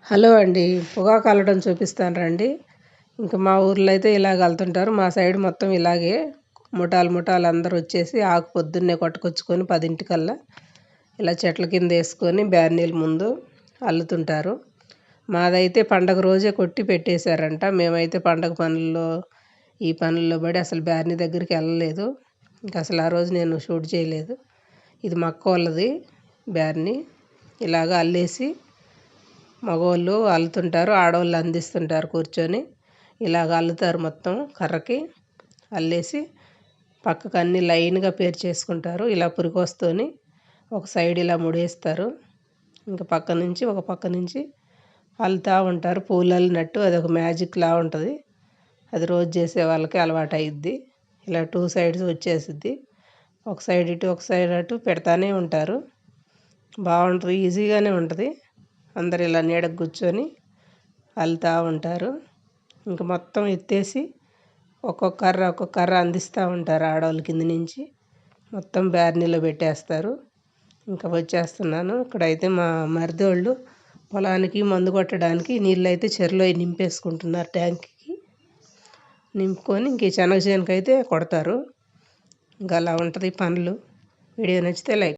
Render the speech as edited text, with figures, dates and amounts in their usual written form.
Hello అండి. పొగాకు అల్లడం చూపిస్తాను రండి. ఇంక మా ఊర్లో అయితే ఇలాగ అల్లుతుంటారు. మా సైడ్ మొత్తం ఇలాగే ముఠాలు ముఠాలు అందరూ వచ్చేసి ఆకు పొద్దున్నే కొట్టుకొచ్చుకొని 10 ఇలా చెట్ల కింద వేసుకొని బ్యార్నీల ముందు అల్లుతుంటారు. మాదైతే పండగ రోజే కొట్టి పెట్టేశారంట. మేమైతే పండగ పనుల్లో ఈ పనుల్లో పడి అసలు బ్యార్నీ దగ్గరికి వెళ్ళలేదు. ఇంకా అసలు ఆ రోజు నేను షూట్ చేయలేదు. ఇది మా అక్కోళ్ళది బ్యార్నీ. ఇలాగ అల్లేసి మగవాళ్ళు అల్లుతుంటారు, ఆడవాళ్ళు అందిస్తుంటారు కూర్చొని. ఇలాగ అల్లుతారు మొత్తం కర్రకి అల్లేసి పక్కకు అన్నీ లైన్గా పేర్చేసుకుంటారు. ఇలా పురికొస్తూని ఒక సైడ్ ఇలా ముడేస్తారు. ఇంకా ఒక పక్క నుంచి అల్లుతూ ఉంటారు. పూలు అల్లినట్టు అదొక మ్యాజిక్లా ఉంటుంది. అది రోజు చేసే వాళ్ళకి అలవాటు అయ్యిద్ది. ఇలా 2 సైడ్స్ వచ్చేసిద్ది. ఒక సైడ్ ఇటు ఒక సైడ్ అటు పెడతానే ఉంటారు. బాగుంటుంది, ఈజీగానే ఉంటుంది. అందరు ఇలా నీడకు కూర్చొని అల్లుతూ ఉంటారు. ఇంక మొత్తం ఎత్తేసి ఒక్కొక్క కర్ర అందిస్తూ ఉంటారు ఆడవాళ్ళు కింద నుంచి. మొత్తం బ్యార్నీలో పెట్టేస్తారు. ఇంకా వచ్చేస్తున్నాను. ఇక్కడైతే మా మరిదోళ్ళు పొలానికి మందు కొట్టడానికి నీళ్ళు అయితే చెరువులో నింపేసుకుంటున్నారు. ట్యాంక్కి నింపుకొని ఇంక శనగ చేనుకైతే కొడతారు. ఇంకా అలా ఉంటుంది పనులు. వీడియో నచ్చితే లైక్.